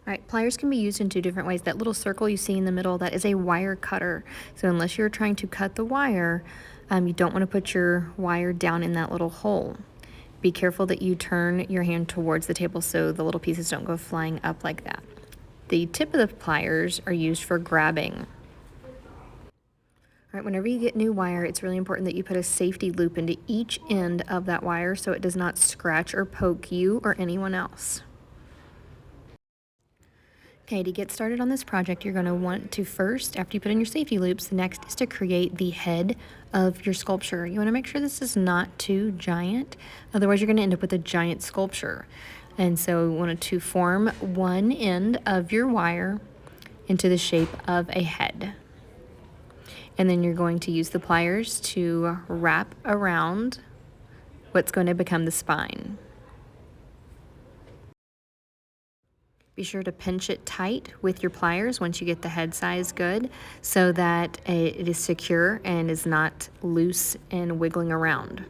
All right, pliers can be used in two different ways. That little circle you see in the middle, that is a wire cutter. So unless you're trying to cut the wire, you don't want to put your wire down in that little hole. Be careful that you turn your hand towards the table so the little pieces don't go flying up like that. The tip of the pliers are used for grabbing. All right, whenever you get new wire, it's really important that you put a safety loop into each end of that wire so it does not scratch or poke you or anyone else. Okay, to get started on this project, you're going to want to first, after you put in your safety loops, the next is to create the head of your sculpture. You want to make sure this is not too giant, otherwise you're going to end up with a giant sculpture. And so we wanted to form one end of your wire into the shape of a head. And then you're going to use the pliers to wrap around what's going to become the spine. Be sure to pinch it tight with your pliers once you get the head size good so that it is secure and is not loose and wiggling around.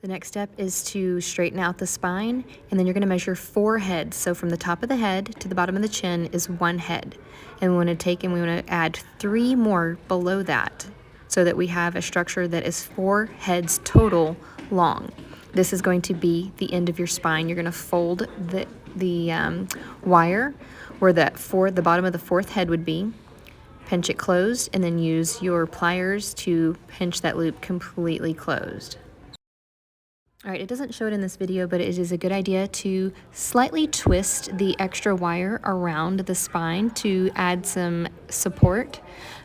The next step is to straighten out the spine, and then you're going to measure 4 heads. So from the top of the head to the bottom of the chin is 1 head. And we want to take and we want to add 3 more below that so that we have a structure that is 4 heads total long. This is going to be the end of your spine. You're going to fold the wire where the bottom of the 4th head would be, pinch it closed, and then use your pliers to pinch that loop completely closed. All right, it doesn't show it in this video, but it is a good idea to slightly twist the extra wire around the spine to add some support.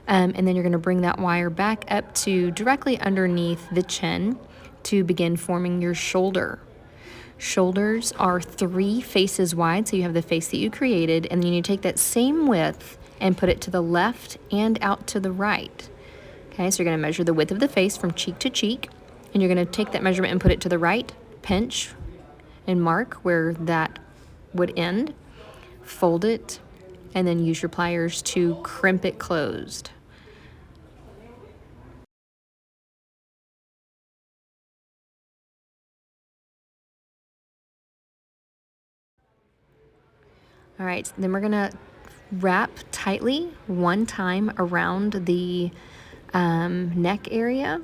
And then you're going to bring that wire back up to directly underneath the chin to begin forming your shoulder. Shoulders are 3 faces wide, so you have the face that you created, and then you take that same width and put it to the left and out to the right. Okay, so you're going to measure the width of the face from cheek to cheek, and you're going to take that measurement and put it to the right, pinch and mark where that would end, fold it, and then use your pliers to crimp it closed. All right, then we're gonna wrap tightly one time around the neck area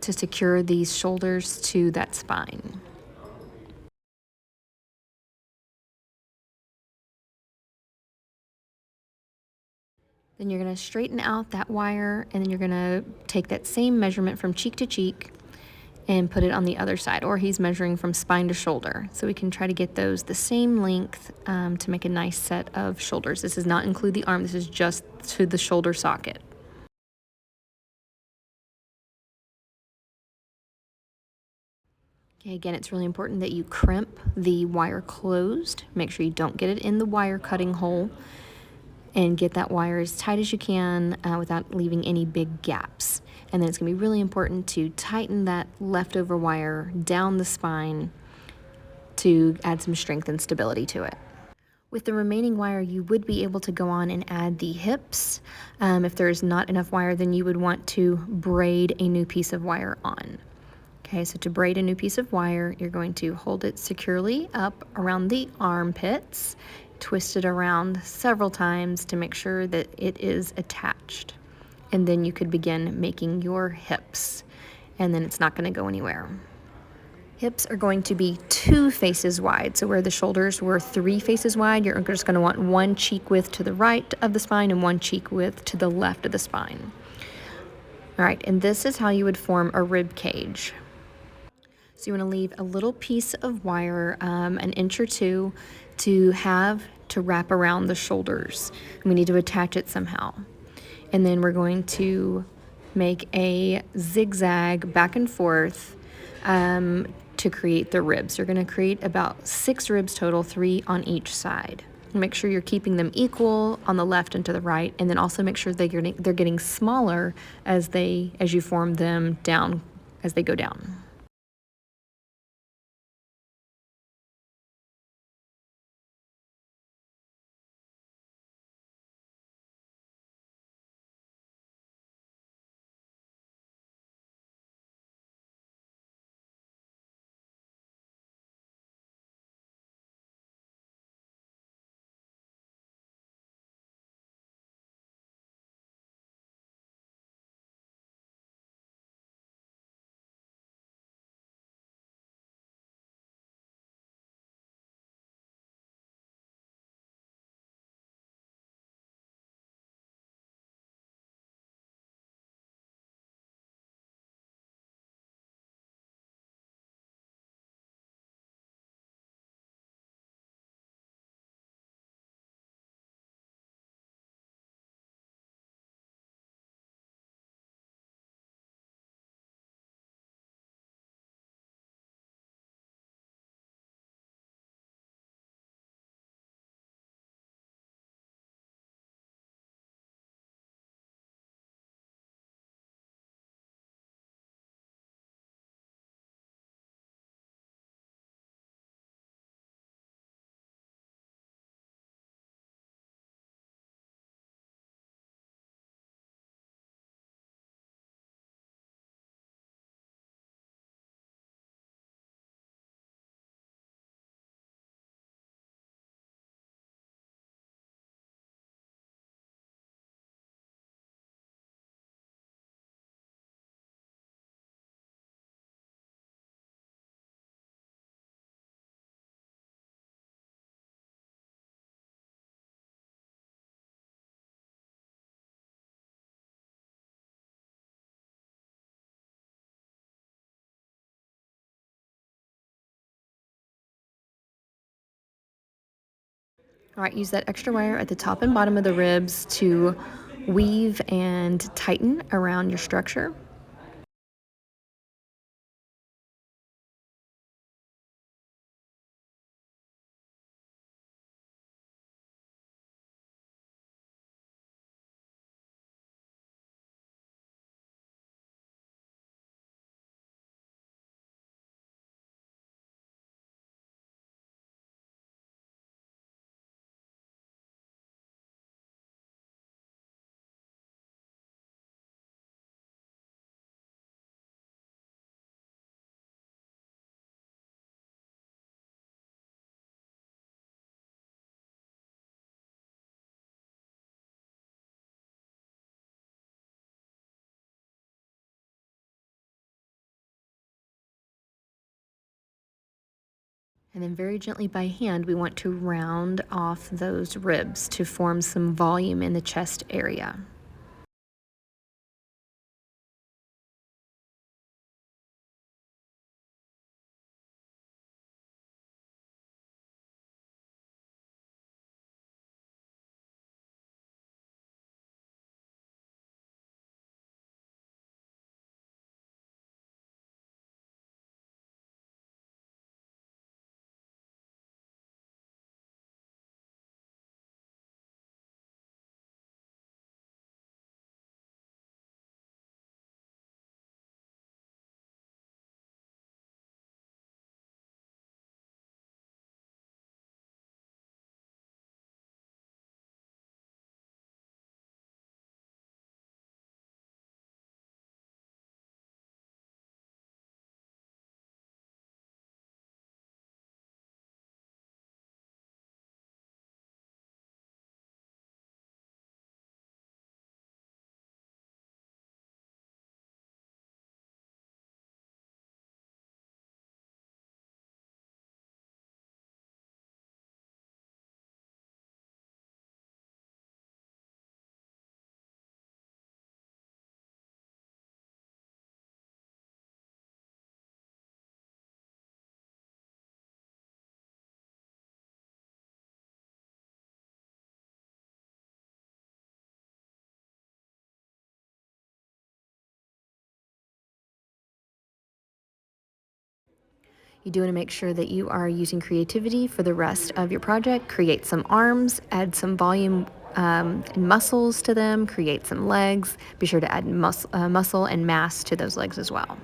to secure these shoulders to that spine. Then you're gonna straighten out that wire, and then you're gonna take that same measurement from cheek to cheek and put it on the other side, or he's measuring from spine to shoulder. So we can try to get those the same length to make a nice set of shoulders. This does not include the arm, this is just to the shoulder socket. Okay, again, it's really important that you crimp the wire closed. Make sure you don't get it in the wire cutting hole, and get that wire as tight as you can without leaving any big gaps. And then it's going to be really important to tighten that leftover wire down the spine to add some strength and stability to it. With the remaining wire, you would be able to go on and add the hips. If there is not enough wire, then you would want to braid a new piece of wire on. Okay, so to braid a new piece of wire, you're going to hold it securely up around the armpits, twist it around several times to make sure that it is attached. And then you could begin making your hips, and then it's not going to go anywhere. Hips are going to be 2 faces wide, so where the shoulders were 3 faces wide, you're just going to want 1 cheek width to the right of the spine and 1 cheek width to the left of the spine. All right, and this is how you would form a rib cage. So you want to leave a little piece of wire, an inch or 2, to have to wrap around the shoulders. We need to attach it somehow. And then we're going to make a zigzag back and forth to create the ribs. You're going to create about 6 ribs total, 3 on each side. Make sure you're keeping them equal on the left and to the right, and then also make sure they're getting smaller as you form them down as they go down. All right, use that extra wire at the top and bottom of the ribs to weave and tighten around your structure. And then very gently by hand, we want to round off those ribs to form some volume in the chest area. You do want to make sure that you are using creativity for the rest of your project. Create some arms, add some volume and muscles to them, create some legs. Be sure to add muscle and mass to those legs as well.